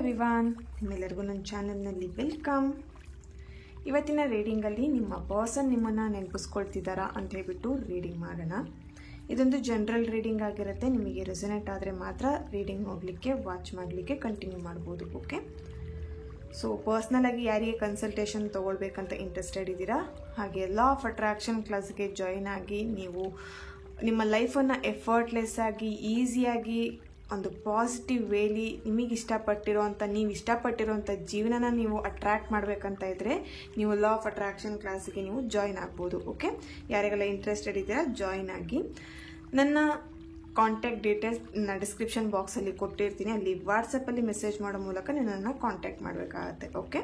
Everyone, ನಿಮ್ಮೆಲ್ಲರಿಗೂ ನನ್ನ ಚಾನಲ್ನಲ್ಲಿ ವೆಲ್ಕಮ್. ಇವತ್ತಿನ ರೀಡಿಂಗಲ್ಲಿ ನಿಮ್ಮ ಪರ್ಸನ್ ನಿಮ್ಮನ್ನು ನೆನಪಿಸ್ಕೊಳ್ತಿದ್ದಾರಾ ಅಂತ ಹೇಳ್ಬಿಟ್ಟು ರೀಡಿಂಗ್ ಮಾಡೋಣ. ಇದೊಂದು ಜನರಲ್ ರೀಡಿಂಗ್ ಆಗಿರುತ್ತೆ. ನಿಮಗೆ ರೆಸೊನೇಟ್ ಆದರೆ ಮಾತ್ರ ರೀಡಿಂಗ್ ನೋಡಲಿಕ್ಕೆ, ವಾಚ್ ಮಾಡಲಿಕ್ಕೆ ಕಂಟಿನ್ಯೂ ಮಾಡ್ಬೋದು. ಓಕೆ, ಸೊ ಪರ್ಸ್ನಲಾಗಿ ಯಾರಿಗೆ ಕನ್ಸಲ್ಟೇಷನ್ ತೊಗೊಳ್ಬೇಕಂತ ಇಂಟ್ರೆಸ್ಟೆಡ್ ಇದ್ದೀರಾ, ಹಾಗೆ ಲಾ ಆಫ್ ಅಟ್ರಾಕ್ಷನ್ ಕ್ಲಾಸ್ಗೆ ಜಾಯಿನ್ ಆಗಿ ನೀವು ನಿಮ್ಮ ಲೈಫನ್ನು ಎಫರ್ಟ್ಲೆಸ್ ಆಗಿ ಈಸಿಯಾಗಿ ಒಂದು ಪಾಸಿಟಿವ್ ವೇಲಿ ನಿಮಗೆ ನೀವು ಇಷ್ಟಪಟ್ಟಿರೋಂಥ ಜೀವನನ ನೀವು ಅಟ್ರ್ಯಾಕ್ಟ್ ಮಾಡಬೇಕಂತ ಇದ್ದರೆ ನೀವು ಲಾ ಆಫ್ ಅಟ್ರಾಕ್ಷನ್ ಕ್ಲಾಸಿಗೆ ನೀವು ಜಾಯಿನ್ ಆಗ್ಬೋದು. ಓಕೆ, ಯಾರಿಗೆಲ್ಲ ಇಂಟ್ರೆಸ್ಟೆಡ್ ಇದ್ದೀರಾ ಜಾಯಿನ್ ಆಗಿ. ನನ್ನ ಕಾಂಟ್ಯಾಕ್ಟ್ ಡೀಟೇಲ್ಸ್ ನಾನು ಡಿಸ್ಕ್ರಿಪ್ಷನ್ ಬಾಕ್ಸಲ್ಲಿ ಕೊಟ್ಟಿರ್ತೀನಿ. ಅಲ್ಲಿ ವಾಟ್ಸಪ್ಪಲ್ಲಿ ಮೆಸೇಜ್ ಮಾಡೋ ಮೂಲಕ ನನ್ನನ್ನು ಕಾಂಟ್ಯಾಕ್ಟ್ ಮಾಡಬೇಕಾಗತ್ತೆ. ಓಕೆ,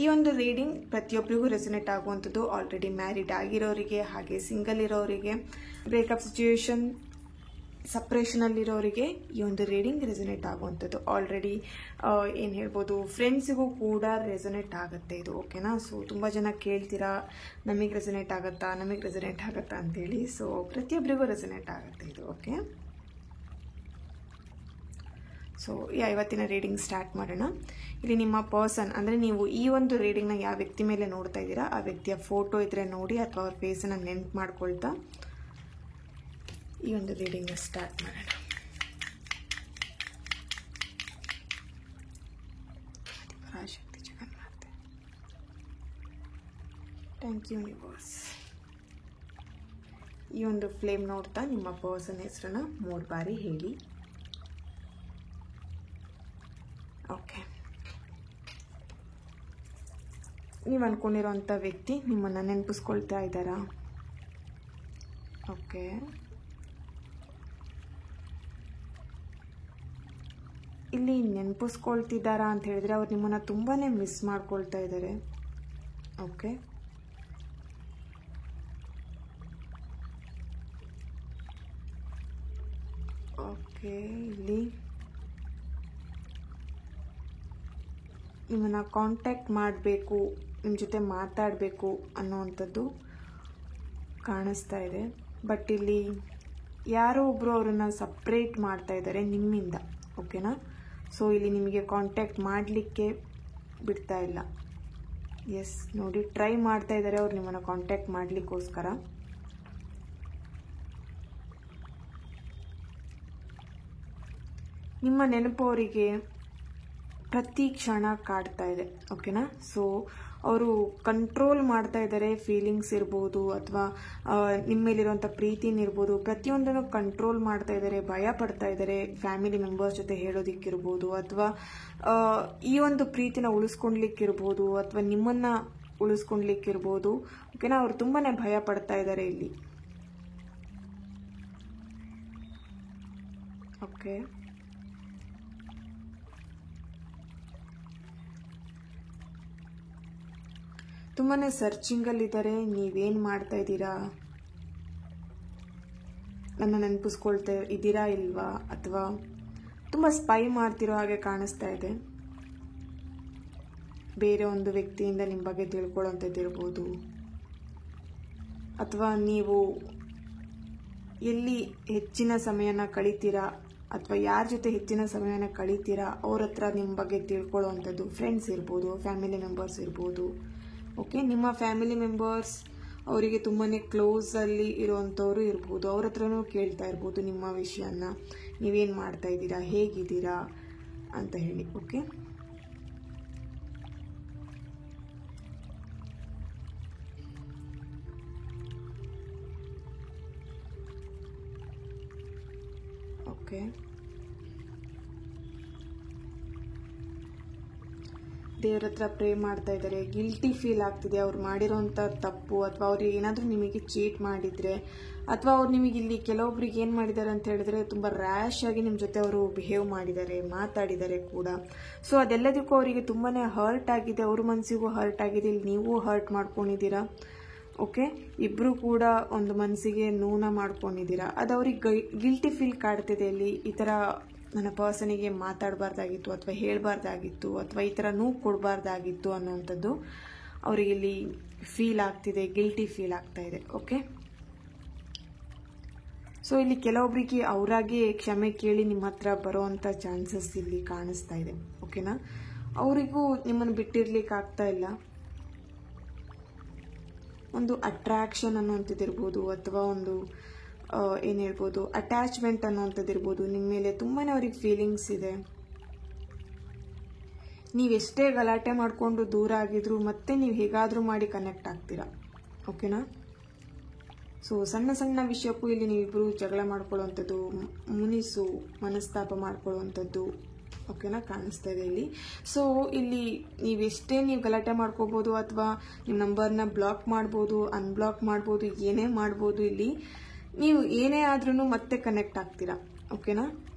ಈ ಒಂದು ರೀಡಿಂಗ್ ಪ್ರತಿಯೊಬ್ಬರಿಗೂ ರೆಸೊನೇಟ್ ಆಗುವಂಥದ್ದು. ಆಲ್ರೆಡಿ ಮ್ಯಾರಿಡ್ ಆಗಿರೋರಿಗೆ, ಹಾಗೆ ಸಿಂಗಲ್ ಇರೋರಿಗೆ, ಬ್ರೇಕಪ್ ಸಿಚುಯೇಷನ್ ಸಪ್ರೇಷನಲ್ಲಿರೋರಿಗೆ ಈ ಒಂದು ರೀಡಿಂಗ್ ರೆಸೊನೇಟ್ ಆಗುವಂಥದ್ದು. ಆಲ್ರೆಡಿ ಏನು ಹೇಳ್ಬೋದು, ಫ್ರೆಂಡ್ಸಿಗೂ ಕೂಡ ರೆಸೊನೇಟ್ ಆಗುತ್ತೆ ಇದು. ಓಕೆನಾ, ಸೊ ತುಂಬ ಜನ ಕೇಳ್ತೀರಾ ನಮಗೆ ರೆಸೊನೇಟ್ ಆಗುತ್ತಾ ಅಂತೇಳಿ. ಸೊ ಪ್ರತಿಯೊಬ್ಬರಿಗೂ ರೆಸೊನೇಟ್ ಆಗುತ್ತೆ ಇದು. ಓಕೆ, ಸೊ ಇವತ್ತಿನ ರೀಡಿಂಗ್ ಸ್ಟಾರ್ಟ್ ಮಾಡೋಣ. ಇಲ್ಲಿ ನಿಮ್ಮ ಪರ್ಸನ್ ಅಂದರೆ ನೀವು ಈ ಒಂದು ರೀಡಿಂಗ್ನ ಯಾವ ವ್ಯಕ್ತಿ ಮೇಲೆ ನೋಡ್ತಾ ಇದ್ದೀರಾ ಆ ವ್ಯಕ್ತಿಯ ಫೋಟೋ ಇದ್ರೆ ನೋಡಿ, ಅಥವಾ ಅವ್ರ ಫೇಸನ್ನು ನೆನ್ಪು ಮಾಡ್ಕೊಳ್ತಾ ಈ ಒಂದು ರೀಡಿಂಗ್ನ ಸ್ಟಾರ್ಟ್ ಮಾಡೋಣ. ಶಕ್ತಿ ಜಗನ್ಮಾತೆ, ಥ್ಯಾಂಕ್ ಯು ಯೂನಿವರ್ಸ್. ಈ ಒಂದು ಫ್ಲೇಮ್ ನೋಡ್ತಾ ನಿಮ್ಮ ಪರ್ಸನ್ ಹೆಸರನ್ನ 3 ಬಾರಿ ಹೇಳಿ. ಓಕೆ, ನೀವು ಅಂದ್ಕೊಂಡಿರೋಂಥ ವ್ಯಕ್ತಿ ನಿಮ್ಮನ್ನು ನೆನಪಿಸ್ಕೊಳ್ತಾ ಇದ್ದಾರಾ? ಓಕೆ, ಇಲ್ಲಿ ನೆನಪಿಸ್ಕೊಳ್ತಿದ್ದಾರಾ ಅಂತ ಹೇಳಿದ್ರೆ ಅವ್ರು ನಿಮ್ಮನ್ನು ತುಂಬಾ ಮಿಸ್ ಮಾಡ್ಕೊಳ್ತಾ ಇದ್ದಾರೆ. ಓಕೆ, ಓಕೆ, ಇಲ್ಲಿ ನಿಮ್ಮನ್ನು ಕಾಂಟ್ಯಾಕ್ಟ್ ಮಾಡಬೇಕು, ನಿಮ್ಮ ಜೊತೆ ಮಾತಾಡಬೇಕು ಅನ್ನೋವಂಥದ್ದು ಕಾಣಿಸ್ತಾ ಇದೆ. ಬಟ್ ಇಲ್ಲಿ ಯಾರೋ ಒಬ್ಬರು ಅವರನ್ನು ಸಪ್ರೇಟ್ ಮಾಡ್ತಾ ಇದ್ದಾರೆ ನಿಮ್ಮಿಂದ. ಓಕೆನಾ, ಸೊ ಇಲ್ಲಿ ನಿಮಗೆ ಕಾಂಟ್ಯಾಕ್ಟ್ ಮಾಡಲಿಕ್ಕೆ ಬಿಡ್ತಾ ಇಲ್ಲ. ಎಸ್, ನೋಡಿ ಟ್ರೈ ಮಾಡ್ತಾ ಇದ್ದಾರೆ ಅವ್ರು ನಿಮ್ಮನ್ನು ಕಾಂಟ್ಯಾಕ್ಟ್ ಮಾಡಲಿಕ್ಕೋಸ್ಕರ. ನಿಮ್ಮ ನೆನಪು ಅವರಿಗೆ ಪ್ರತಿ ಕ್ಷಣ ಕಾಡ್ತಾ ಇದೆ. ಓಕೆನಾ, ಸೊ ಅವರು ಕಂಟ್ರೋಲ್ ಮಾಡ್ತಾ ಇದ್ದಾರೆ. ಫೀಲಿಂಗ್ಸ್ ಇರ್ಬೋದು, ಅಥವಾ ನಿಮ್ಮ ಮೇಲಿರುವಂಥ ಪ್ರೀತಿನ ಇರ್ಬೋದು, ಪ್ರತಿಯೊಂದನ್ನು ಕಂಟ್ರೋಲ್ ಮಾಡ್ತಾ ಇದ್ದಾರೆ. ಭಯ ಪಡ್ತಾ ಇದ್ದಾರೆ ಫ್ಯಾಮಿಲಿ ಮೆಂಬರ್ಸ್ ಜೊತೆ ಹೇಳೋದಿಕ್ಕಿರ್ಬೋದು, ಅಥವಾ ಈ ಒಂದು ಪ್ರೀತಿನ ಉಳಿಸ್ಕೊಳ್ಲಿಕ್ಕಿರ್ಬೋದು, ಅಥವಾ ನಿಮ್ಮನ್ನು ಉಳಿಸ್ಕೊಳ್ಲಿಕ್ಕಿರ್ಬೋದು. ಓಕೆನಾ, ಅವರು ತುಂಬಾ ಭಯ ಪಡ್ತಾ ಇದ್ದಾರೆ ಇಲ್ಲಿ. ಓಕೆ, ತುಂಬಾ ಸರ್ಚಿಂಗಲ್ಲಿದ್ದಾರೆ. ನೀವೇನು ಮಾಡ್ತಾ ಇದ್ದೀರಾ, ನನ್ನ ನೆನಪಿಸ್ಕೊಳ್ತಾ ಇದ್ದೀರಾ ಇಲ್ವಾ, ಅಥವಾ ತುಂಬ ಸ್ಪೈ ಮಾಡ್ತಿರೋ ಹಾಗೆ ಕಾಣಿಸ್ತಾ ಇದೆ. ಬೇರೆ ಒಂದು ವ್ಯಕ್ತಿಯಿಂದ ನಿಮ್ಮ ಬಗ್ಗೆ ತಿಳ್ಕೊಳ್ಳೋಂಥದ್ದು ಇರ್ಬೋದು, ಅಥವಾ ನೀವು ಎಲ್ಲಿ ಹೆಚ್ಚಿನ ಸಮಯನ ಕಳೀತೀರಾ, ಅಥವಾ ಯಾರ ಜೊತೆ ಹೆಚ್ಚಿನ ಸಮಯನ ಕಳೀತೀರಾ ಅವ್ರ ಹತ್ರ ನಿಮ್ಮ ಬಗ್ಗೆ ತಿಳ್ಕೊಳ್ಳೋವಂಥದ್ದು. ಫ್ರೆಂಡ್ಸ್ ಇರ್ಬೋದು, ಫ್ಯಾಮಿಲಿ ಮೆಂಬರ್ಸ್ ಇರ್ಬೋದು. ಓಕೆ, ನಿಮ್ಮ ಫ್ಯಾಮಿಲಿ ಮೆಂಬರ್ಸ್ ಅವರಿಗೆ ತುಂಬಾ ಕ್ಲೋಸಲ್ಲಿ ಇರೋವಂಥವ್ರು ಇರ್ಬೋದು. ಅವ್ರ ಹತ್ರನೂ ಕೇಳ್ತಾ ಇರ್ಬೋದು ನಿಮ್ಮ ವಿಷಯನ, ನೀವೇನು ಮಾಡ್ತಾ ಇದ್ದೀರಾ, ಹೇಗಿದ್ದೀರಾ ಅಂತ ಹೇಳಿ. ಓಕೆ, ಓಕೆ, ದೇವ್ರ ಹತ್ರ ಪ್ರೇ ಮಾಡ್ತಾ ಇದ್ದಾರೆ. ಗಿಲ್ಟಿ ಫೀಲ್ ಆಗ್ತಿದೆ ಅವ್ರು ಮಾಡಿರೋಂಥ ತಪ್ಪು, ಅಥವಾ ಅವ್ರು ಏನಾದರೂ ನಿಮಗೆ ಚೀಟ್ ಮಾಡಿದರೆ, ಅಥವಾ ಅವ್ರು ನಿಮಗೆ ಇಲ್ಲಿ ಕೆಲವೊಬ್ರಿಗೆ ಏನು ಮಾಡಿದ್ದಾರೆ ಅಂತ ಹೇಳಿದ್ರೆ ತುಂಬ ರ್ಯಾಶ್ ಆಗಿ ನಿಮ್ಮ ಜೊತೆ ಅವರು ಬಿಹೇವ್ ಮಾಡಿದ್ದಾರೆ, ಮಾತಾಡಿದ್ದಾರೆ ಕೂಡ. ಸೊ ಅದೆಲ್ಲದಕ್ಕೂ ಅವರಿಗೆ ತುಂಬಾ ಹರ್ಟ್ ಆಗಿದೆ, ಅವ್ರ ಮನಸ್ಸಿಗೂ ಹರ್ಟ್ ಆಗಿದೆ. ಇಲ್ಲಿ ನೀವು ಹರ್ಟ್ ಮಾಡ್ಕೊಂಡಿದ್ದೀರಾ. ಓಕೆ, ಇಬ್ಬರು ಕೂಡ ಒಂದು ಮನಸ್ಸಿಗೆ ನೋವನ್ನ ಮಾಡ್ಕೊಂಡಿದ್ದೀರಾ. ಅದು ಅವ್ರಿಗೆ ಗಿಲ್ಟಿ ಫೀಲ್ ಕಾಡ್ತಿದೆ. ಇಲ್ಲಿ ಈ ಥರ ನನ್ನ ಪರ್ಸನಿಗೆ ಮಾತಾಡಬಾರ್ದಾಗಿತ್ತು, ಅಥವಾ ಹೇಳಬಾರ್ದಾಗಿತ್ತು, ಅಥವಾ ಈ ಥರ ನೋವು ಕೊಡಬಾರ್ದಾಗಿತ್ತು ಅನ್ನೋವಂಥದ್ದು ಅವರಿಗೆ ಇಲ್ಲಿ ಫೀಲ್ ಆಗ್ತಿದೆ, ಗಿಲ್ಟಿ ಫೀಲ್ ಆಗ್ತಾ ಇದೆ. ಓಕೆ, ಸೊ ಇಲ್ಲಿ ಕೆಲವೊಬ್ಬರಿಗೆ ಅವರಾಗೆ ಕ್ಷಮೆ ಕೇಳಿ ನಿಮ್ಮ ಹತ್ರ ಬರೋವಂಥ ಚಾನ್ಸಸ್ ಇಲ್ಲಿ ಕಾಣಿಸ್ತಾ ಇದೆ. ಓಕೆನಾ, ಅವರಿಗೂ ನಿಮ್ಮನ್ನು ಬಿಟ್ಟಿರ್ಲಿಕ್ಕೆ ಆಗ್ತಾ ಇಲ್ಲ. ಒಂದು ಅಟ್ರಾಕ್ಷನ್ ಅನ್ನುವಂಥದ್ದು ಇರ್ಬೋದು, ಅಥವಾ ಒಂದು ಏನು ಹೇಳ್ಬೋದು, ಅಟ್ಯಾಚ್ಮೆಂಟ್ ಅನ್ನುವಂಥದ್ದು ಇರ್ಬೋದು. ನಿಮ್ಮ ಮೇಲೆ ತುಂಬಾ ಅವ್ರಿಗೆ ಫೀಲಿಂಗ್ಸ್ ಇದೆ. ನೀವೆಷ್ಟೇ ಗಲಾಟೆ ಮಾಡಿಕೊಂಡು ದೂರ ಆಗಿದ್ರು ಮತ್ತೆ ನೀವು ಹೇಗಾದರೂ ಮಾಡಿ ಕನೆಕ್ಟ್ ಆಗ್ತೀರಾ. ಓಕೆನಾ, ಸೊ ಸಣ್ಣ ಸಣ್ಣ ವಿಷಯಕ್ಕೂ ಇಲ್ಲಿ ನೀವಿಬ್ಬರು ಜಗಳ ಮಾಡ್ಕೊಳ್ಳುವಂಥದ್ದು, ಮುನಿಸು ಮನಸ್ತಾಪ ಮಾಡ್ಕೊಳ್ಳುವಂಥದ್ದು ಓಕೆನಾ ಕಾಣಿಸ್ತಾ ಇದೆ ಇಲ್ಲಿ. ಸೊ ಇಲ್ಲಿ ನೀವೆಷ್ಟೇ ನೀವು ಗಲಾಟೆ ಮಾಡ್ಕೋಬೋದು, ಅಥವಾ ನಿಮ್ಮ ನಂಬರ್ನ ಬ್ಲಾಕ್ ಮಾಡ್ಬೋದು, ಅನ್ಬ್ಲಾಕ್ ಮಾಡ್ಬೋದು, ಏನೇ ಮಾಡ್ಬೋದು. ಇಲ್ಲಿ ನೀವು ಏನೇ ಆದ್ರೂ ಮತ್ತೆ ಕನೆಕ್ಟ್ ಆಗ್ತೀರಾ. ಓಕೆನಾ,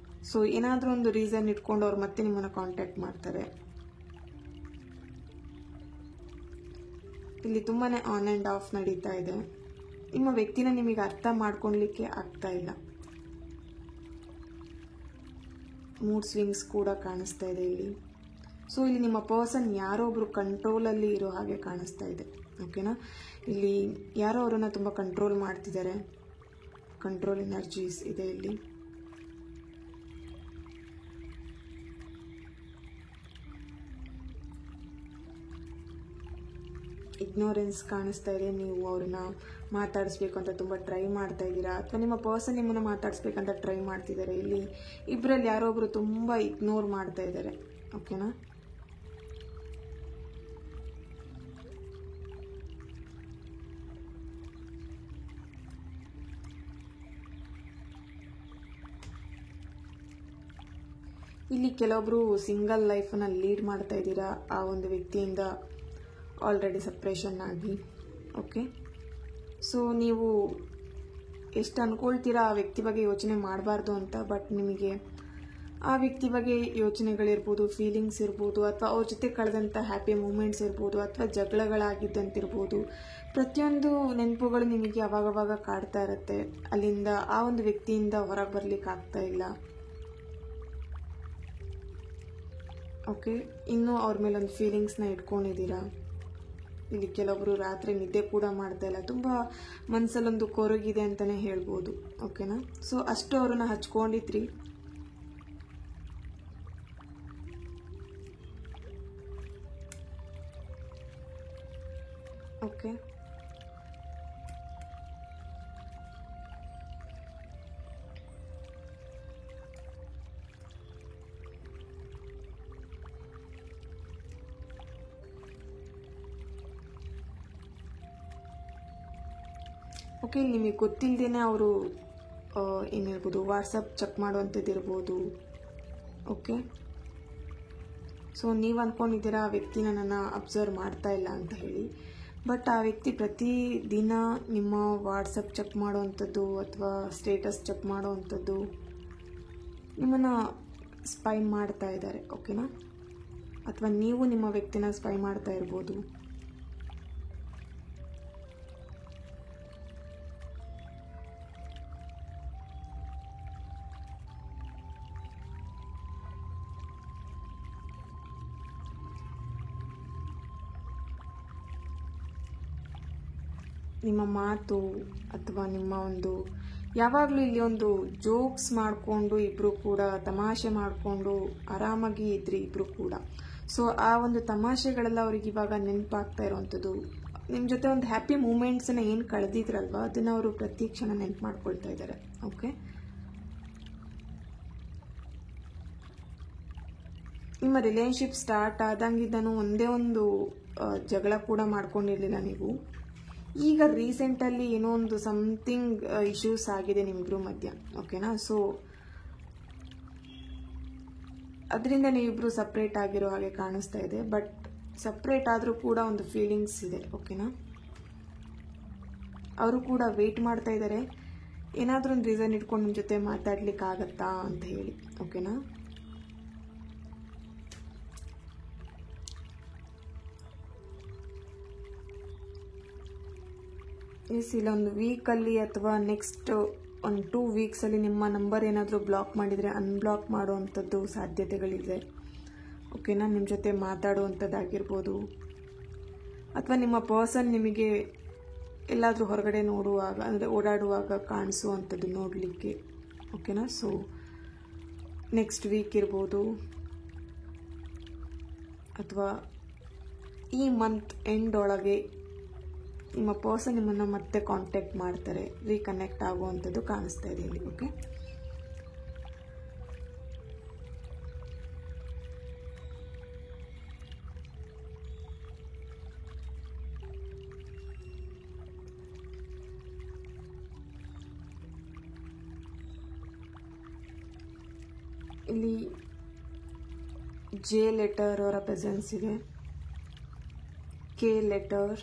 ಸೊ ಏನಾದರೂ ಒಂದು ರೀಸನ್ ಇಟ್ಕೊಂಡು ಅವ್ರು ಮತ್ತೆ ನಿಮ್ಮನ್ನು ಕಾಂಟ್ಯಾಕ್ಟ್ ಮಾಡ್ತಾರೆ. ಇಲ್ಲಿ ತುಂಬಾನೇ ಆನ್ ಆ್ಯಂಡ್ ಆಫ್ ನಡೀತಾ ಇದೆ. ನಿಮ್ಮ ವ್ಯಕ್ತಿನ ನಿಮಗೆ ಅರ್ಥ ಮಾಡ್ಕೊಳ್ಲಿಕ್ಕೆ ಆಗ್ತಾ ಇಲ್ಲ. ಮೂಡ್ ಸ್ವಿಂಗ್ಸ್ ಕೂಡ ಕಾಣಿಸ್ತಾ ಇದೆ ಇಲ್ಲಿ. ಸೊ ಇಲ್ಲಿ ನಿಮ್ಮ ಪರ್ಸನ್ ಯಾರೋ ಒಬ್ರು ಕಂಟ್ರೋಲಲ್ಲಿ ಇರೋ ಹಾಗೆ ಕಾಣಿಸ್ತಾ ಇದೆ. ಓಕೆನಾ, ಇಲ್ಲಿ ಯಾರೋ ಅವರನ್ನು ತುಂಬ ಕಂಟ್ರೋಲ್ ಮಾಡ್ತಿದ್ದಾರೆ. ಕಂಟ್ರೋಲ್ ಎನರ್ಜೀಸ್ ಇದೆ ಇಲ್ಲಿ. ಇಗ್ನೋರೆನ್ಸ್ ಕಾಣಿಸ್ತಾ ಇದೆ. ನೀವು ಅವ್ರನ್ನ ಮಾತಾಡಿಸ್ಬೇಕು ಅಂತ ತುಂಬ ಟ್ರೈ ಮಾಡ್ತಾ ಇದ್ದೀರಾ, ಅಥವಾ ನಿಮ್ಮ ಪರ್ಸನ್ ನಿಮ್ಮನ್ನು ಮಾತಾಡಿಸ್ಬೇಕಂತ ಟ್ರೈ ಮಾಡ್ತಿದ್ದಾರೆ. ಇಲ್ಲಿ ಇಬ್ಬರಲ್ಲಿ ಯಾರೋ ಒಬ್ರು ತುಂಬ ಇಗ್ನೋರ್ ಮಾಡ್ತಾ ಇದ್ದಾರೆ. ಓಕೆನಾ, ಇಲ್ಲಿ ಕೆಲವೊಬ್ರು ಸಿಂಗಲ್ ಲೈಫನ್ನು ಲೀಡ್ ಮಾಡ್ತಾ ಇದ್ದೀರಾ ಆ ಒಂದು ವ್ಯಕ್ತಿಯಿಂದ ಆಲ್ರೆಡಿ ಸಪ್ರೇಷನ್ ಆಗಿ. ಓಕೆ, ಸೊ ನೀವು ಎಷ್ಟು ಅಂದ್ಕೊಳ್ತೀರಾ ಆ ವ್ಯಕ್ತಿ ಬಗ್ಗೆ ಯೋಚನೆ ಮಾಡಬಾರ್ದು ಅಂತ, ಬಟ್ ನಿಮಗೆ ಆ ವ್ಯಕ್ತಿ ಬಗ್ಗೆ ಯೋಚನೆಗಳಿರ್ಬೋದು, ಫೀಲಿಂಗ್ಸ್ ಇರ್ಬೋದು, ಅಥವಾ ಅವ್ರ ಜೊತೆ ಕಳೆದಂಥ ಹ್ಯಾಪಿ ಮೂಮೆಂಟ್ಸ್ ಇರ್ಬೋದು, ಅಥವಾ ಜಗಳಗಳಾಗಿದ್ದಂತಿರ್ಬೋದು, ಪ್ರತಿಯೊಂದು ನೆನಪುಗಳು ನಿಮಗೆ ಅವಾಗವಾಗ ಕಾಡ್ತಾ ಇರುತ್ತೆ. ಅಲ್ಲಿಂದ ಆ ಒಂದು ವ್ಯಕ್ತಿಯಿಂದ ಹೊರಗೆ ಬರ್ಲಿಕ್ಕೆ ಆಗ್ತಾ ಇಲ್ಲ. ಓಕೆ, ಇನ್ನೂ ಅವ್ರ ಮೇಲೊಂದು ಫೀಲಿಂಗ್ಸ್ನ ಇಟ್ಕೊಂಡಿದ್ದೀರಾ. ಇಲ್ಲಿ ಕೆಲವೊಬ್ರು ರಾತ್ರಿ ನಿದ್ದೆ ಕೂಡ ಮಾಡ್ತಾ ಇಲ್ಲ, ತುಂಬ ಮನಸ್ಸಲ್ಲೊಂದು ಕೊರಗಿದೆ ಅಂತಲೇ ಹೇಳ್ಬೋದು. ಓಕೆನಾ, ಸೊ ಅಷ್ಟು ಅವ್ರನ್ನ ಹಚ್ಕೊಂಡಿದ್ರಿ. ಓಕೆ, ಓಕೆ, ನಿಮಗೆ ಗೊತ್ತಿಲ್ಲದೇನೆ ಅವರು ಏನಿರ್ಬೋದು ವಾಟ್ಸಪ್ ಚೆಕ್ ಮಾಡುವಂಥದ್ದು ಇರ್ಬೋದು. ಓಕೆ, ಸೊ ನೀವು ಅಂದ್ಕೊಂಡಿದ್ದೀರಾ ಆ ವ್ಯಕ್ತಿ ನನ್ನನ್ನು ಅಬ್ಸರ್ವ್ ಮಾಡ್ತಾ ಇಲ್ಲ ಅಂತ ಹೇಳಿ, ಬಟ್ ಆ ವ್ಯಕ್ತಿ ಪ್ರತಿದಿನ ನಿಮ್ಮ ವಾಟ್ಸಪ್ ಚೆಕ್ ಮಾಡುವಂಥದ್ದು ಅಥವಾ ಸ್ಟೇಟಸ್ ಚೆಕ್ ಮಾಡುವಂಥದ್ದು, ನಿಮ್ಮನ್ನು ಸ್ಪೈ ಮಾಡ್ತಾ ಇದ್ದಾರೆ. ಓಕೆನಾ, ಅಥವಾ ನೀವು ನಿಮ್ಮ ವ್ಯಕ್ತಿನ ಸ್ಪೈ ಮಾಡ್ತಾ ಇರ್ಬೋದು. ನಿಮ್ಮ ಮಾತು ಅಥವಾ ನಿಮ್ಮ ಒಂದು ಯಾವಾಗಲೂ ಇಲ್ಲಿ ಒಂದು ಜೋಕ್ಸ್ ಮಾಡಿಕೊಂಡು ಇಬ್ಬರು ಕೂಡ ತಮಾಷೆ ಮಾಡಿಕೊಂಡು ಆರಾಮಾಗಿ ಇದ್ರಿ ಇಬ್ಬರು ಕೂಡ. ಸೊ ಆ ಒಂದು ತಮಾಷೆಗಳೆಲ್ಲ ಅವ್ರಿಗೆ ಇವಾಗ ನೆನಪಾಗ್ತಾ ಇರೋವಂಥದ್ದು. ನಿಮ್ಮ ಜೊತೆ ಒಂದು ಹ್ಯಾಪಿ ಮೂಮೆಂಟ್ಸನ್ನು ಏನು ಕಳೆದಿದ್ರಲ್ವ ಅದನ್ನು ಅವರು ಪ್ರತಿ ಕ್ಷಣ ನೆನಪು ಮಾಡ್ಕೊಳ್ತಾ ಇದ್ದಾರೆ. ಓಕೆ, ನಿಮ್ಮ ರಿಲೇಶನ್ಶಿಪ್ ಸ್ಟಾರ್ಟ್ ಆದಂಗಿದ್ದನು ಒಂದೇ ಒಂದು ಜಗಳ ಕೂಡ ಮಾಡ್ಕೊಂಡಿರಲಿಲ್ಲ ನೀವು. ಈಗ ರೀಸೆಂಟಲ್ಲಿ ಏನೋ ಒಂದು ಸಮಥಿಂಗ್ ಇಶ್ಯೂಸ್ ಆಗಿದೆ ನಿಮ್ಮಿಬ್ರು ಮಧ್ಯ. ಓಕೆನಾ, ಸೊ ಅದರಿಂದ ನೀವಿಬ್ರು ಸಪ್ರೇಟ್ ಆಗಿರೋ ಹಾಗೆ ಕಾಣಿಸ್ತಾ ಇದೆ. ಬಟ್ ಸಪ್ರೇಟ್ ಆದರೂ ಕೂಡ ಒಂದು ಫೀಲಿಂಗ್ಸ್ ಇದೆ. ಓಕೆನಾ, ಅವರು ಕೂಡ ವೆಯ್ಟ್ ಮಾಡ್ತಾ ಇದ್ದಾರೆ, ಏನಾದರೂ ಒಂದು ರೀಸನ್ ಇಟ್ಕೊಂಡು ನಿಮ್ಮ ಜೊತೆ ಮಾತಾಡ್ಲಿಕ್ಕೆ ಆಗತ್ತಾ ಅಂತ ಹೇಳಿ. ಓಕೆನಾ, ಇಲ್ಲೊಂದು ವೀಕಲ್ಲಿ ಅಥವಾ ನೆಕ್ಸ್ಟ್ ಒಂದು 2 ವೀಕ್ಸಲ್ಲಿ ನಿಮ್ಮ ನಂಬರ್ ಏನಾದರೂ ಬ್ಲಾಕ್ ಮಾಡಿದರೆ ಅನ್ಬ್ಲಾಕ್ ಮಾಡುವಂಥದ್ದು ಸಾಧ್ಯತೆಗಳಿದೆ. ಓಕೆನಾ, ನಿಮ್ಮ ಜೊತೆ ಮಾತಾಡುವಂಥದ್ದಾಗಿರ್ಬೋದು, ಅಥವಾ ನಿಮ್ಮ ಪರ್ಸನ್ ನಿಮಗೆ ಎಲ್ಲಾದರೂ ಹೊರಗಡೆ ನೋಡುವಾಗ ಅಂದರೆ ಓಡಾಡುವಾಗ ಕಾಣಿಸುವಂಥದ್ದು ನೋಡಲಿಕ್ಕೆ. ಓಕೆನಾ? ಸೊ ನೆಕ್ಸ್ಟ್ ವೀಕ್ ಇರ್ಬೋದು ಅಥವಾ ಈ ಮಂತ್ ಎಂಡ್ ಒಳಗೆ ನಿಮ್ಮ ಪರ್ಸನ್ ನಿಮ್ಮನ್ನು ಮತ್ತೆ ಕಾಂಟ್ಯಾಕ್ಟ್ ಮಾಡ್ತಾರೆ, ರೀಕನೆಕ್ಟ್ ಆಗುವಂಥದ್ದು ಕಾಣಿಸ್ತಾ ಇದೆ ಇಲ್ಲಿ. ಓಕೆ, ಇಲ್ಲಿ ಜೆ ಲೆಟರ್ ಅವರ ಪ್ರೆಸೆನ್ಸ್ ಇದೆ, K letter,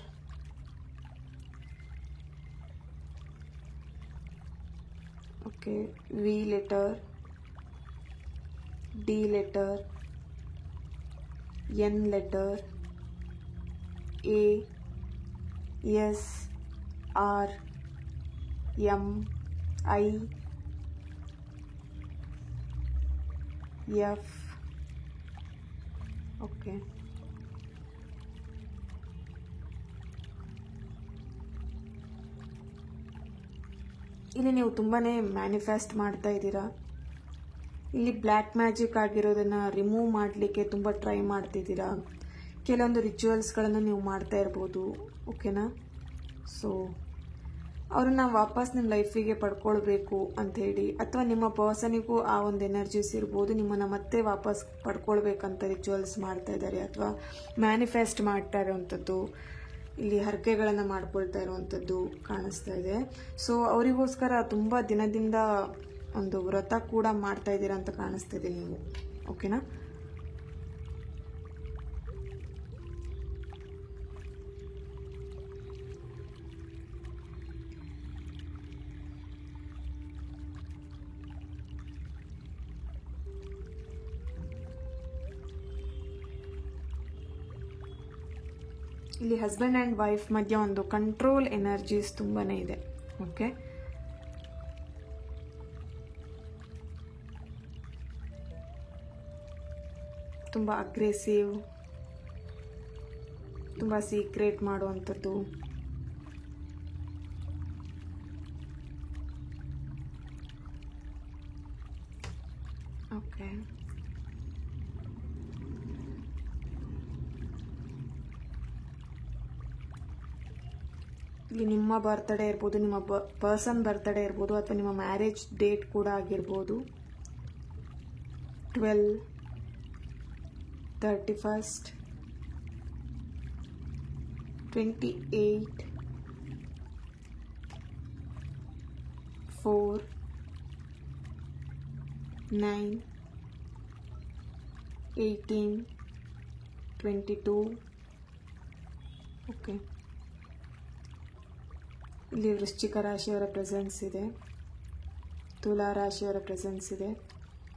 okay, V letter, D letter, N letter, A, S, R, M, I, F. Okay, ಇಲ್ಲಿ ನೀವು ತುಂಬಾ ಮ್ಯಾನಿಫೆಸ್ಟ್ ಮಾಡ್ತಾ ಇದ್ದೀರಾ. ಇಲ್ಲಿ ಬ್ಲ್ಯಾಕ್ ಮ್ಯಾಜಿಕ್ ಆಗಿರೋದನ್ನು ರಿಮೂವ್ ಮಾಡಲಿಕ್ಕೆ ತುಂಬ ಟ್ರೈ ಮಾಡ್ತಿದ್ದೀರಾ. ಕೆಲವೊಂದು ರಿಚುವಲ್ಸ್ಗಳನ್ನು ನೀವು ಮಾಡ್ತಾ ಇರ್ಬೋದು. ಓಕೆನಾ? ಸೊ ಅವ್ರನ್ನ ವಾಪಸ್ ನಿಮ್ಮ ಲೈಫಿಗೆ ಪಡ್ಕೊಳ್ಬೇಕು ಅಂಥೇಳಿ, ಅಥವಾ ನಿಮ್ಮ ಪರ್ಸನಿಗೂ ಆ ಒಂದು ಎನರ್ಜೀಸ್ ಇರ್ಬೋದು, ನಿಮ್ಮನ್ನು ಮತ್ತೆ ವಾಪಸ್ ಪಡ್ಕೊಳ್ಬೇಕಂತ ರಿಚುವಲ್ಸ್ ಮಾಡ್ತಾ ಇದ್ದಾರೆ ಅಥವಾ ಮ್ಯಾನಿಫೆಸ್ಟ್ ಮಾಡ್ತಾ ಇರೋವಂಥದ್ದು, ಇಲ್ಲಿ ಹರಕೆಗಳನ್ನು ಮಾಡ್ಕೊಳ್ತಾ ಇರುವಂಥದ್ದು ಕಾಣಿಸ್ತಾ ಇದೆ. ಸೊ ಅವರಿಗೋಸ್ಕರ ತುಂಬ ದಿನದಿಂದ ಒಂದು ವ್ರತ ಕೂಡ ಮಾಡ್ತಾ ಇದ್ದೀರಾ ಅಂತ ಕಾಣಿಸ್ತಾ ಇದೆ ನೀವು. ಓಕೆನಾ? ಇಲ್ಲಿ ಹಸ್ಬೆಂಡ್ ಆ್ಯಂಡ್ ವೈಫ್ ಮಧ್ಯೆ ಒಂದು ಕಂಟ್ರೋಲ್ ಎನರ್ಜೀಸ್ ತುಂಬಾ ಇದೆ. ಓಕೆ, ತುಂಬ ಅಗ್ರೆಸಿವ್, ತುಂಬ ಸೀಕ್ರೆಟ್ ಮಾಡುವಂಥದ್ದು, ಓಕೆ, ಇಲ್ಲಿ ನಿಮ್ಮ ಬರ್ತ್ಡೇ ಇರ್ಬೋದು, ನಿಮ್ಮ ಪರ್ಸನ್ ಬರ್ತ್ಡೇ ಇರ್ಬೋದು, ಅಥವಾ ನಿಮ್ಮ ಮ್ಯಾರೇಜ್ ಡೇಟ್ ಕೂಡ ಆಗಿರ್ಬೋದು. 12, 31st, 28, 4, 9, 18, 22. ಓಕೆ, ಇಲ್ಲಿ ವೃಶ್ಚಿಕ ರಾಶಿಯವರ ಪ್ರೆಸೆನ್ಸ್ ಇದೆ, ತುಲಾ ರಾಶಿಯವರ ಪ್ರೆಸೆನ್ಸ್ ಇದೆ,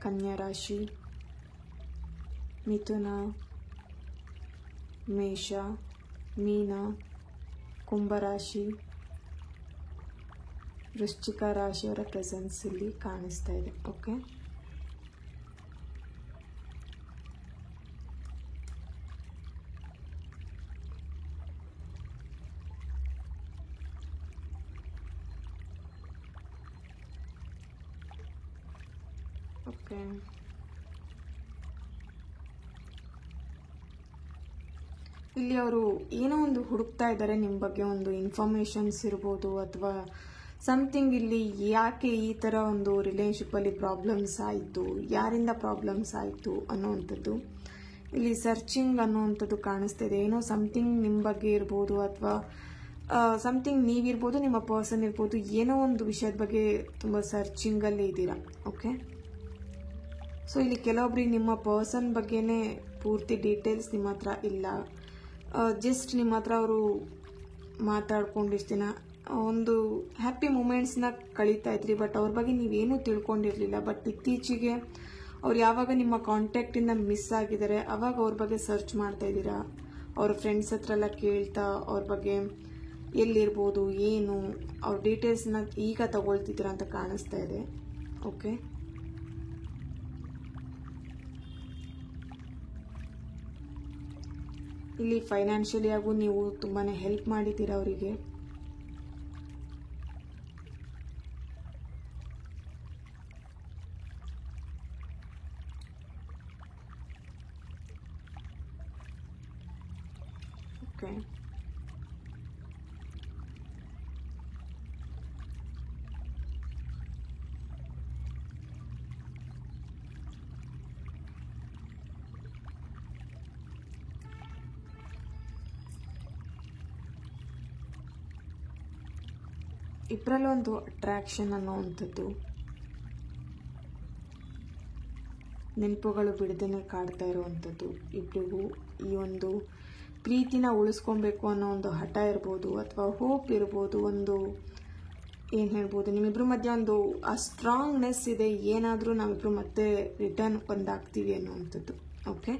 ಕನ್ಯಾ ರಾಶಿ, ಮಿಥುನ, ಮೇಷ, ಮೀನ, ಕುಂಭರಾಶಿ, ವೃಶ್ಚಿಕ ರಾಶಿಯವರ ಪ್ರೆಸೆನ್ಸ್ ಇಲ್ಲಿ ಕಾಣಿಸ್ತಾ ಇದೆ. ಓಕೆ, ಓಕೆ, ಇಲ್ಲಿ ಅವರು ಏನೋ ಒಂದು ಹುಡುಕ್ತಾ ಇದ್ದಾರೆ ನಿಮ್ಮ ಬಗ್ಗೆ, ಒಂದು ಇನ್ಫಾರ್ಮೇಷನ್ಸ್ ಇರ್ಬೋದು ಅಥವಾ ಸಮಥಿಂಗ್. ಇಲ್ಲಿ ಯಾಕೆ ಈ ಥರ ಒಂದು ರಿಲೇಶನ್ಶಿಪ್ಪಲ್ಲಿ ಪ್ರಾಬ್ಲಮ್ಸ್ ಆಯಿತು, ಯಾರಿಂದ ಪ್ರಾಬ್ಲಮ್ಸ್ ಆಯಿತು ಅನ್ನೋವಂಥದ್ದು ಇಲ್ಲಿ ಸರ್ಚಿಂಗ್ ಅನ್ನೋವಂಥದ್ದು ಕಾಣಿಸ್ತಾ ಇದೆ. ಏನೋ ಸಮಥಿಂಗ್ ನಿಮ್ಮ ಬಗ್ಗೆ ಇರ್ಬೋದು ಅಥವಾ ಸಮಥಿಂಗ್ ನೀವಿರ್ಬೋದು, ನಿಮ್ಮ ಪರ್ಸನ್ ಇರ್ಬೋದು, ಏನೋ ಒಂದು ವಿಷಯದ ಬಗ್ಗೆ ತುಂಬ ಸರ್ಚಿಂಗಲ್ಲಿ ಇದ್ದೀರಾ. ಓಕೆ, ಸೊ ಇಲ್ಲಿ ಕೆಲವೊಬ್ರಿಗೆ ನಿಮ್ಮ ಪರ್ಸನ್ ಬಗ್ಗೆನೇ ಪೂರ್ತಿ ಡೀಟೇಲ್ಸ್ ನಿಮ್ಮ ಹತ್ರ ಇಲ್ಲ. ಜಸ್ಟ್ ನಿಮ್ಮ ಹತ್ರ ಅವರು ಮಾತಾಡ್ಕೊಂಡಿಷ್ಟು ದಿನ ಒಂದು ಹ್ಯಾಪಿ ಮೂಮೆಂಟ್ಸ್ನ ಕಳೀತಾ ಇದ್ರಿ, ಬಟ್ ಅವ್ರ ಬಗ್ಗೆ ನೀವೇನೂ ತಿಳ್ಕೊಂಡಿರಲಿಲ್ಲ. ಬಟ್ ಇತ್ತೀಚೆಗೆ ಅವ್ರು ಯಾವಾಗ ನಿಮ್ಮ ಕಾಂಟ್ಯಾಕ್ಟಿಂದ ಮಿಸ್ ಆಗಿದ್ದಾರೆ ಅವಾಗ ಅವ್ರ ಬಗ್ಗೆ ಸರ್ಚ್ ಮಾಡ್ತಾ ಇದ್ದೀರಾ. ಅವ್ರ ಫ್ರೆಂಡ್ಸ್ ಹತ್ರ ಎಲ್ಲ ಕೇಳ್ತಾ ಅವ್ರ ಬಗ್ಗೆ ಎಲ್ಲಿರ್ಬೋದು, ಏನು, ಅವ್ರ ಡೀಟೇಲ್ಸ್ನ ಈಗ ತಗೊಳ್ತಿದ್ದೀರಾ ಅಂತ ಕಾಣಿಸ್ತಾ ಇದೆ. ಓಕೆ, ಇಲ್ಲಿ ಫೈನಾನ್ಷಿಯಲಿ ಆಗು ನೀವು ತುಂಬಾ ಹೆಲ್ಪ್ ಮಾಡಿದ್ದೀರಾ ಅವರಿಗೆ. ಓಕೆ, ಇಬ್ಬರಲ್ಲೊಂದು ಅಟ್ರಾಕ್ಷನ್ ಅನ್ನೋವಂಥದ್ದು, ನೆನಪುಗಳು ಬಿಡದೇನೆ ಕಾಡ್ತಾ ಇರುವಂಥದ್ದು, ಇಬ್ಬರಿಗೂ ಈ ಒಂದು ಪ್ರೀತಿನ ಉಳಿಸ್ಕೊಬೇಕು ಅನ್ನೋ ಒಂದು ಹಠ ಇರ್ಬೋದು, ಅಥವಾ ಹೋಪ್ ಇರ್ಬೋದು, ಒಂದು ಏನು ಹೇಳ್ಬೋದು, ನಿಮ್ಮಿಬ್ಬರ ಮಧ್ಯೆ ಒಂದು ಆ ಸ್ಟ್ರಾಂಗ್ನೆಸ್ ಇದೆ, ಏನಾದರೂ ನಾವಿಬ್ಬರು ಮತ್ತೆ ರಿಟರ್ನ್ ಒಂದಾಗ್ತೀವಿ ಅನ್ನೋವಂಥದ್ದು. ಓಕೆ,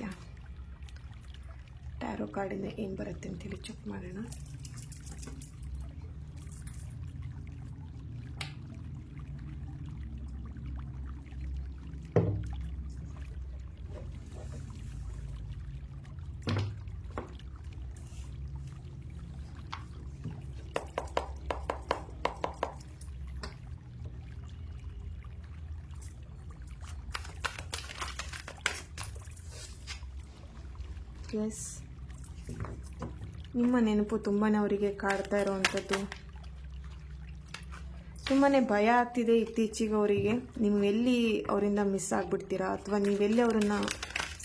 ಯಾ ಟ್ಯಾರೋ ಕಾರ್ಡಿಂದ ಏನು ಬರುತ್ತೆ ಅಂತೇಳಿ ಚೆಕ್ ಮಾಡೋಣ. ಎಸ್, ನಿಮ್ಮ ನೆನಪು ತುಂಬಾ ಅವರಿಗೆ ಕಾಡ್ತಾ ಇರೋವಂಥದ್ದು, ತುಂಬಾ ಭಯ ಆಗ್ತಿದೆ ಇತ್ತೀಚೆಗೆ ಅವರಿಗೆ. ನೀವು ಎಲ್ಲಿ ಅವರಿಂದ ಮಿಸ್ ಆಗಿಬಿಡ್ತೀರಾ, ಅಥವಾ ನೀವೆಲ್ಲಿ ಅವರನ್ನು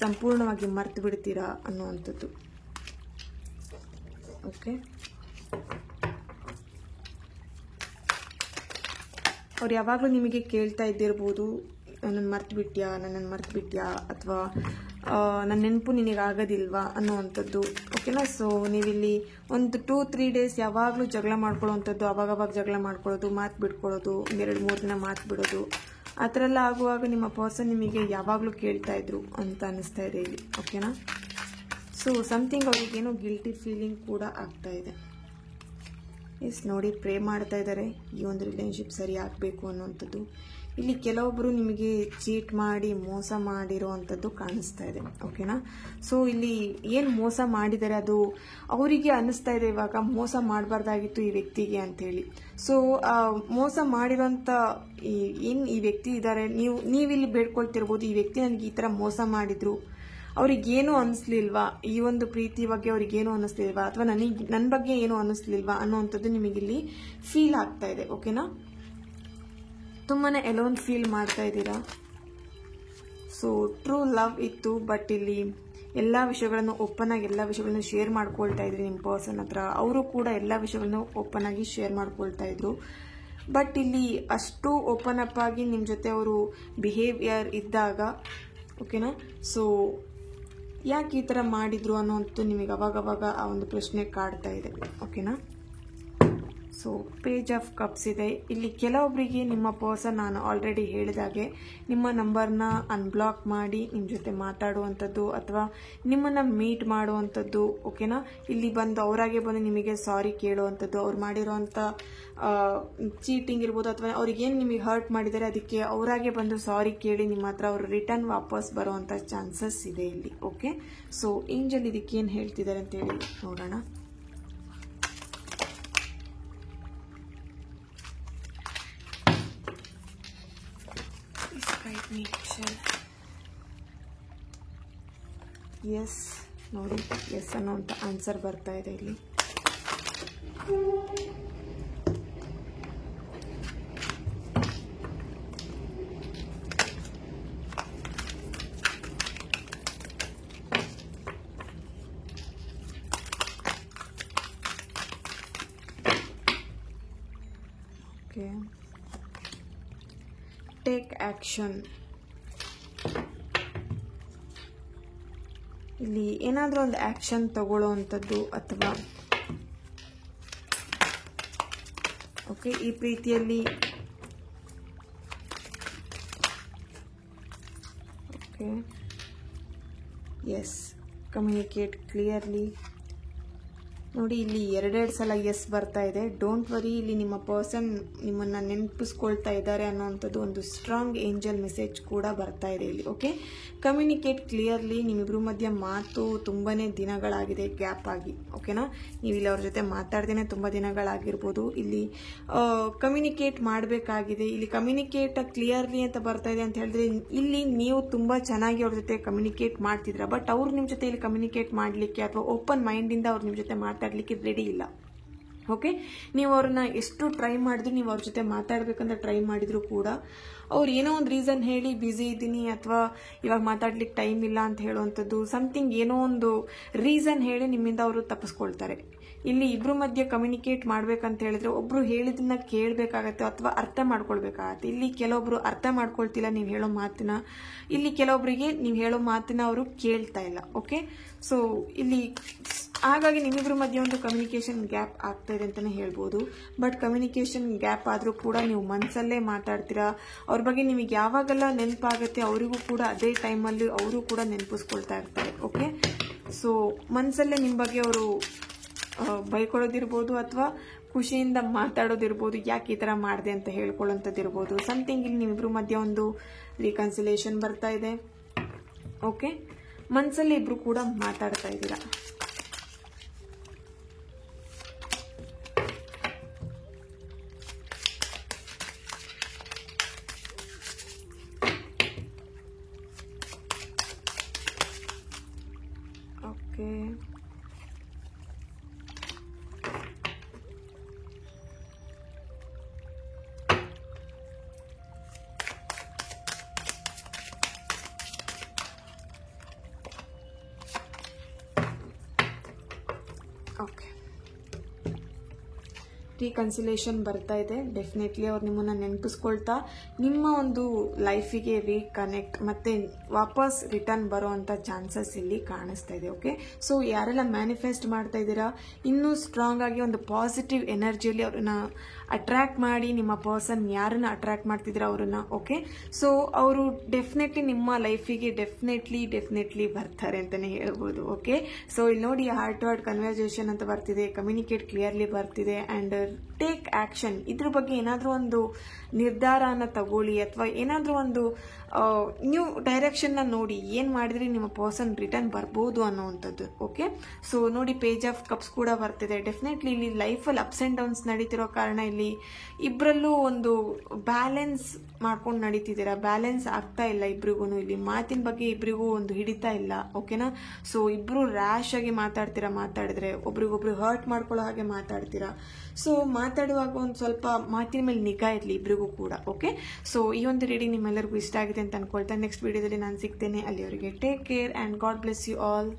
ಸಂಪೂರ್ಣವಾಗಿ ಮರ್ತು ಬಿಡ್ತೀರಾ ಅನ್ನುವಂಥದ್ದು. ಓಕೆ, ಅವ್ರು ಯಾವಾಗಲೂ ನಿಮಗೆ ಕೇಳ್ತಾ ಇದ್ದಿರ್ಬೋದು, ನನ್ನನ್ನು ಮರ್ತು ಬಿಟ್ಯಾ ಅಥವಾ ನನ್ನ ನೆನಪು ನಿನಗೆ ಆಗೋದಿಲ್ವಾ ಅನ್ನೋವಂಥದ್ದು. ಓಕೆನಾ, ಸೊ ನೀವಿಲ್ಲಿ ಒಂದು 2-3 ಡೇಸ್ ಯಾವಾಗಲೂ ಜಗಳ ಮಾಡ್ಕೊಳ್ಳೋವಂಥದ್ದು, ಅವಾಗವಾಗ ಜಗಳ ಮಾಡ್ಕೊಳ್ಳೋದು, ಮಾತು ಬಿಡ್ಕೊಳ್ಳೋದು, 2-3 ದಿನ ಮಾತು ಬಿಡೋದು, ಆ ಥರ ಎಲ್ಲ ಆಗುವಾಗ ನಿಮ್ಮ ಪರ್ಸನ್ ನಿಮಗೆ ಯಾವಾಗಲೂ ಕೇಳ್ತಾ ಇದ್ರು ಅಂತ ಅನ್ನಿಸ್ತಾ ಇದೆ ಇಲ್ಲಿ. ಓಕೆನಾ, ಸೊ ಸಮಥಿಂಗ್ ಅವ್ರಿಗೇನೋ ಗಿಲ್ಟಿ ಫೀಲಿಂಗ್ ಕೂಡ ಆಗ್ತಾ ಇದೆ. ಎಸ್, ನೋಡಿ, ಪ್ರೇ ಮಾಡ್ತಾ ಇದ್ದಾರೆ ಈ ಒಂದು ರಿಲೇಶನ್ಶಿಪ್ ಸರಿ ಆಗಬೇಕು ಅನ್ನೋವಂಥದ್ದು. ಇಲ್ಲಿ ಕೆಲವೊಬ್ಬರು ನಿಮಗೆ ಚೀಟ್ ಮಾಡಿ ಮೋಸ ಮಾಡಿರೋ ಅಂಥದ್ದು ಕಾಣಿಸ್ತಾ ಇದೆ. ಓಕೆನಾ, ಸೊ ಇಲ್ಲಿ ಏನು ಮೋಸ ಮಾಡಿದ್ದಾರೆ ಅದು ಅವರಿಗೆ ಅನ್ನಿಸ್ತಾ ಇದೆ ಇವಾಗ, ಮೋಸ ಮಾಡಬಾರ್ದಾಗಿತ್ತು ಈ ವ್ಯಕ್ತಿಗೆ ಅಂಥೇಳಿ. ಸೊ ಮೋಸ ಮಾಡಿರೋಂಥ ಏನು ಈ ವ್ಯಕ್ತಿ ಇದ್ದಾರೆ, ನೀವಿಲ್ಲಿ ಬೇಡ್ಕೊಳ್ತಿರ್ಬೋದು, ಈ ವ್ಯಕ್ತಿ ನನಗೆ ಈ ಥರ ಮೋಸ ಮಾಡಿದ್ರು, ಅವ್ರಿಗೇನು ಅನ್ನಿಸ್ಲಿಲ್ವಾ, ಈ ಒಂದು ಪ್ರೀತಿ ಬಗ್ಗೆ ಅವ್ರಿಗೇನು ಅನ್ನಿಸ್ಲಿಲ್ವಾ, ಅಥವಾ ನನ್ನ ಬಗ್ಗೆ ಏನು ಅನ್ನಿಸ್ಲಿಲ್ವಾ ಅನ್ನೋವಂಥದ್ದು ನಿಮಗಿಲ್ಲಿ ಫೀಲ್ ಆಗ್ತಾ ಇದೆ. ಓಕೆನಾ, ತುಂಬಾ ಎಲೋನ್ ಫೀಲ್ ಮಾಡ್ತಾ ಇದ್ದೀರಾ. ಸೊ ಟ್ರೂ ಲವ್ ಇತ್ತು, ಬಟ್ ಇಲ್ಲಿ ಎಲ್ಲ ವಿಷಯಗಳನ್ನು ಓಪನ್ ಆಗಿ ಎಲ್ಲ ವಿಷಯಗಳನ್ನು ಶೇರ್ ಮಾಡ್ಕೊಳ್ತಾ ಇದ್ರಿ ನಿಮ್ಮ ಪರ್ಸನ್ ಹತ್ರ. ಅವರು ಕೂಡ ಎಲ್ಲ ವಿಷಯಗಳನ್ನು ಓಪನ್ ಆಗಿ ಶೇರ್ ಮಾಡ್ಕೊಳ್ತಾ ಇದ್ರು, ಬಟ್ ಇಲ್ಲಿ ಅಷ್ಟು ಓಪನ್ ಅಪ್ ಆಗಿ ನಿಮ್ಮ ಜೊತೆ ಅವರು ಬಿಹೇವಿಯರ್ ಇದ್ದಾಗ, ಓಕೆನಾ, ಸೊ ಯಾಕೆ ಈ ಥರ ಮಾಡಿದ್ರು ಅನ್ನೋಂಥ ನಿಮಗೆ ಅವಾಗವಾಗ ಆ ಒಂದು ಪ್ರಶ್ನೆ ಕಾಡ್ತಾ ಇದೆ. ಓಕೆನಾ, ಸೊ ಪೇಜ್ ಆಫ್ ಕಪ್ಸ್ ಇದೆ ಇಲ್ಲಿ. ಕೆಲವೊಬ್ಬರಿಗೆ ನಿಮ್ಮ ಪರ್ಸನ್, ನಾನು ಆಲ್ರೆಡಿ ಹೇಳಿದಾಗೆ, ನಿಮ್ಮ ನಂಬರ್ನ ಅನ್ಬ್ಲಾಕ್ ಮಾಡಿ ನಿಮ್ಮ ಜೊತೆ ಮಾತಾಡುವಂಥದ್ದು ಅಥವಾ ನಿಮ್ಮನ್ನು ಮೀಟ್ ಮಾಡುವಂಥದ್ದು. ಓಕೆನಾ, ಇಲ್ಲಿ ಬಂದು ಅವರಾಗೆ ಬಂದು ನಿಮಗೆ ಸಾರಿ ಕೇಳುವಂಥದ್ದು, ಅವ್ರು ಮಾಡಿರೋವಂಥ ಚೀಟಿಂಗ್ ಇರ್ಬೋದು, ಅಥವಾ ಅವ್ರಿಗೇನು ನಿಮಗೆ ಹರ್ಟ್ ಮಾಡಿದ್ದಾರೆ ಅದಕ್ಕೆ ಅವರಾಗೆ ಬಂದು ಸಾರಿ ಕೇಳಿ ನಿಮ್ಮ ಹತ್ರ ಅವರು ರಿಟರ್ನ್ ವಾಪಸ್ ಬರುವಂಥ ಚಾನ್ಸಸ್ ಇದೆ ಇಲ್ಲಿ. ಓಕೆ, ಸೊ ಏಂಜಲ್ ಇದಕ್ಕೇನು ಹೇಳ್ತಿದ್ದಾರೆ ಅಂತೇಳಿ ನೋಡೋಣ. ಎಸ್, ನೋಡಿ, ಎಸ್ ಅನ್ನೋಂಥ ಆನ್ಸರ್ ಬರ್ತಾ ಇದೆ ಇಲ್ಲಿ. Okay, take action. ಇಲ್ಲಿ ಏನಾದರೂ ಒಂದು ಆಕ್ಷನ್ ತಗೊಳ್ಳೋ ಅಂಥದ್ದು, ಅಥವಾ ಓಕೆ ಈ ಪ್ರೀತಿಯಲ್ಲಿ ಓಕೆ ಎಸ್, ಕಮ್ಯುನಿಕೇಟ್ ಕ್ಲಿಯರ್ಲಿ. ನೋಡಿ ಇಲ್ಲಿ ಎರಡೆರಡು ಸಲ ಎಸ್ ಬರ್ತಾ ಇದೆ. ಡೋಂಟ್ ವರಿ, ಇಲ್ಲಿ ನಿಮ್ಮ ಪರ್ಸನ್ ನಿಮ್ಮನ್ನ ನೆನಪಿಸ್ಕೊಳ್ತಾ ಇದ್ದಾರೆ ಅನ್ನೋಂಥದ್ದು ಒಂದು ಸ್ಟ್ರಾಂಗ್ ಏಂಜಲ್ ಮೆಸೇಜ್ ಕೂಡ ಬರ್ತಾ ಇದೆ ಇಲ್ಲಿ. Okay, communicate clearly. ನಿಮ್ಮಿಬ್ರು ಮಧ್ಯ ಮಾತು ತುಂಬಾನೇ ದಿನಗಳಾಗಿದೆ ಗ್ಯಾಪ್ ಆಗಿ. ಓಕೆನಾ, ನೀವು ಇಲ್ಲಿ ಅವ್ರ ಜೊತೆ ಮಾತಾಡ್ದೇನೆ ತುಂಬಾ ದಿನಗಳಾಗಿರ್ಬೋದು. ಇಲ್ಲಿ ಕಮ್ಯುನಿಕೇಟ್ ಮಾಡಬೇಕಾಗಿದೆ. ಇಲ್ಲಿ ಕಮ್ಯುನಿಕೇಟ್ ಕ್ಲಿಯರ್ಲಿ ಅಂತ ಬರ್ತಾ ಇದೆ ಅಂತ ಹೇಳಿದ್ರೆ ಇಲ್ಲಿ ನೀವು ತುಂಬಾ ಚೆನ್ನಾಗಿ ಅವ್ರ ಜೊತೆ ಕಮ್ಯುನಿಕೇಟ್ ಮಾಡ್ತಿದ್ರ. ಬಟ್ ಅವ್ರು ನಿಮ್ ಜೊತೆ ಇಲ್ಲಿ ಕಮ್ಯುನಿಕೇಟ್ ಮಾಡ್ಲಿಕ್ಕೆ ಅಥವಾ ಓಪನ್ ಮೈಂಡ್ ಇಂದ ಅವ್ರು ನಿಮ್ ಜೊತೆ ಮಾತಾಡ್ಲಿಕ್ಕೆ ರೆಡಿ ಇಲ್ಲ. ಓಕೆ, ನೀವು ಅವ್ರನ್ನ ಎಷ್ಟು ಟ್ರೈ ಮಾಡಿದ್ರು, ನೀವು ಅವ್ರ ಜೊತೆ ಮಾತಾಡ್ಬೇಕಂತ ಟ್ರೈ ಮಾಡಿದ್ರು ಕೂಡ ಅವ್ರು ಏನೋ ಒಂದು ರೀಸನ್ ಹೇಳಿ ಬಿಸಿ ಇದ್ದೀನಿ ಅಥವಾ ಇವಾಗ ಮಾತಾಡ್ಲಿಕ್ಕೆ ಟೈಮ್ ಇಲ್ಲ ಅಂತ ಹೇಳುವಂಥದ್ದು, ಸಮಥಿಂಗ್ ಏನೋ ಒಂದು ರೀಸನ್ ಹೇಳಿ ನಿಮ್ಮಿಂದ ಅವರು ತಪ್ಪಿಸ್ಕೊಳ್ತಾರೆ. ಇಲ್ಲಿ ಇಬ್ರು ಮಧ್ಯೆ ಕಮ್ಯುನಿಕೇಟ್ ಮಾಡ್ಬೇಕಂತ ಹೇಳಿದ್ರೆ ಒಬ್ರು ಹೇಳಿದನ್ನ ಕೇಳಬೇಕಾಗತ್ತೆ ಅಥವಾ ಅರ್ಥ ಮಾಡ್ಕೊಳ್ಬೇಕಾಗತ್ತೆ. ಇಲ್ಲಿ ಕೆಲವೊಬ್ರು ಅರ್ಥ ಮಾಡ್ಕೊಳ್ತಿಲ್ಲ ನೀವು ಹೇಳೋ ಮಾತಿನ, ಇಲ್ಲಿ ಕೆಲವೊಬ್ಬರಿಗೆ ನೀವು ಹೇಳೋ ಮಾತಿನ ಅವರು ಕೇಳ್ತಾ ಇಲ್ಲ. ಓಕೆ, ಸೊ ಇಲ್ಲಿ ಹಾಗಾಗಿ ನಿಮ್ಮಿಬ್ರ ಮಧ್ಯೆ ಒಂದು ಕಮ್ಯುನಿಕೇಶನ್ ಗ್ಯಾಪ್ ಆಗ್ತಾ ಇದೆ ಅಂತಾನೆ ಹೇಳ್ಬೋದು. ಬಟ್ ಕಮ್ಯುನಿಕೇಶನ್ ಗ್ಯಾಪ್ ಆದ್ರೂ ಕೂಡ ನೀವು ಮನಸ್ಸಲ್ಲೇ ಮಾತಾಡ್ತೀರಾ. ಅವ್ರ ಬಗ್ಗೆ ನಿಮಗೆ ಯಾವಾಗೆಲ್ಲ ನೆನಪಾಗುತ್ತೆ ಅವರಿಗೂ ಕೂಡ ಅದೇ ಟೈಮಲ್ಲಿ ಅವರು ಕೂಡ ನೆನಪಿಸ್ಕೊಳ್ತಾ ಇರ್ತಾರೆ. ಓಕೆ, ಸೊ ಮನಸ್ಸಲ್ಲೇ ನಿಮ್ಮ ಬಗ್ಗೆ ಅವರು ಬೈಕೊಳ್ಳೋದಿರ್ಬೋದು ಅಥವಾ ಖುಷಿಯಿಂದ ಮಾತಾಡೋದಿರ್ಬೋದು, ಯಾಕೆ ಈ ತರ ಮಾಡಿದೆ ಅಂತ ಹೇಳ್ಕೊಳ್ಳೋಂಥದ್ದಿರ್ಬೋದು. ಸಮಥಿಂಗ್ ಇಲ್ಲಿ ನಿಮ್ಮಿಬ್ರು ಮಧ್ಯೆ ಒಂದು ರಿಕನ್ಸಿಲೇಷನ್ ಬರ್ತಾ ಇದೆ. ಓಕೆ, ಮನಸ್ಸಲ್ಲಿ ಇಬ್ರು ಕೂಡ ಮಾತಾಡ್ತಾ ಇದ್ದೀರಾ. ಓಕೆ, ಓಕೆ, ರೀಕನ್ಸಿಲೇಷನ್ ಬರ್ತಾ ಇದೆ. ಡೆಫಿನೆಟ್ಲಿ ಅವ್ರು ನಿಮ್ಮನ್ನ ನೆನಪಿಸ್ಕೊಳ್ತಾ ನಿಮ್ಮ ಒಂದು ಲೈಫಿಗೆ ರೀಕನೆಕ್ಟ್ ಮತ್ತೆ ವಾಪಸ್ ರಿಟರ್ನ್ ಬರೋ ಅಂತ ಚಾನ್ಸಸ್ ಇಲ್ಲಿ ಕಾಣಿಸ್ತಾ ಇದೆ. ಓಕೆ, ಸೊ ಯಾರೆಲ್ಲ ಮ್ಯಾನಿಫೆಸ್ಟ್ ಮಾಡ್ತಾ ಇದ್ದೀರಾ ಇನ್ನೂ ಸ್ಟ್ರಾಂಗ್ ಆಗಿ ಒಂದು ಪಾಸಿಟಿವ್ ಎನರ್ಜಿಯಲ್ಲಿ ಅವ್ರನ್ನ ಅಟ್ರಾಕ್ಟ್ ಮಾಡಿ, ನಿಮ್ಮ ಪರ್ಸನ್ ಯಾರನ್ನ ಅಟ್ರಾಕ್ಟ್ ಮಾಡ್ತಿದ್ದೀರಾ ಅವ್ರನ್ನ. ಓಕೆ, ಸೊ ಅವರು ಡೆಫಿನೆಟ್ಲಿ ನಿಮ್ಮ ಲೈಫಿಗೆ ಡೆಫಿನೆಟ್ಲಿ ಬರ್ತಾರೆ ಅಂತಾನೆ ಹೇಳ್ಬೋದು. ಓಕೆ, ಸೊ ಇಲ್ಲಿ ನೋಡಿ ಹಾರ್ಟ್ ಟು ಹಾರ್ಟ್ ಕನ್ವರ್ಸೇಷನ್ ಅಂತ ಬರ್ತಿದೆ, ಕಮ್ಯುನಿಕೇಟ್ ಕ್ಲಿಯರ್ಲಿ ಬರ್ತಿದೆ ಅಂಡ್ ಟೇಕ್ ಆಕ್ಷನ್. ಇದ್ರ ಬಗ್ಗೆ ಏನಾದ್ರೂ ಒಂದು ನಿರ್ಧಾರನ ತಗೊಳ್ಳಿ ಅಥವಾ ಏನಾದ್ರೂ ಒಂದು ನ್ಯೂ ಡೈರೆಕ್ಷನ್ ನ ನೋಡಿ ಏನ್ ಮಾಡಿದ್ರೆ ನಿಮ್ಮ ಪರ್ಸನ್ ರಿಟರ್ನ್ ಬರ್ಬೋದು ಅನ್ನೋವಂಥದ್ದು. ಓಕೆ, ಸೊ ನೋಡಿ ಪೇಜ್ ಆಫ್ ಕಪ್ಸ್ ಕೂಡ ಬರ್ತಿದೆ. ಡೆಫಿನೆಟ್ಲಿ ಇಲ್ಲಿ ಲೈಫಲ್ಲಿ ಅಪ್ಸ್ ಅಂಡ್ ಡೌನ್ಸ್ ನಡೀತಿರೋ ಕಾರಣ ಇಲ್ಲಿ ಇಬ್ರಲ್ಲೂ ಒಂದು ಬ್ಯಾಲೆನ್ಸ್ ಮಾಡ್ಕೊಂಡು ನಡೀತಿದ್ದೀರಾ. ಬ್ಯಾಲೆನ್ಸ್ ಆಗ್ತಾ ಇಲ್ಲ ಇಬ್ರಿಗೂ. ಇಲ್ಲಿ ಮಾತಿನ ಬಗ್ಗೆ ಇಬ್ರಿಗೂ ಒಂದು ಹಿಡಿತಾ ಇಲ್ಲ. ಓಕೆನಾ, ಸೊ ಇಬ್ರು ರ್ಯಾಶ್ ಆಗಿ ಮಾತಾಡಿದ್ರೆ ಒಬ್ರಿಗೊಬ್ರು ಹರ್ಟ್ ಮಾಡ್ಕೊಳ್ಳೋ ಹಾಗೆ ಮಾತಾಡ್ತೀರಾ. ಸೊ ಮಾತಾಡುವಾಗ ಒಂದು ಸ್ವಲ್ಪ ಮಾತಿನ ಮೇಲೆ ನಿಗಾ ಇರಲಿ ಇಬ್ರಿಗೂ ಕೂಡ. ಓಕೆ, ಸೊ ಈ ಒಂದು ರೀಡಿಂಗ್ ನಿಮ್ಮೆಲ್ಲರಿಗೂ ಇಷ್ಟ ಆಗಿದೆ ಅಂತ ಅನ್ಕೊಳ್ತಾ ನೆಕ್ಸ್ಟ್ ವಿಡಿಯೋದಲ್ಲಿ ನಾನು ಸಿಗ್ತೇನೆ. ಅಲ್ಲಿವರೆಗೆ take care and God bless you all.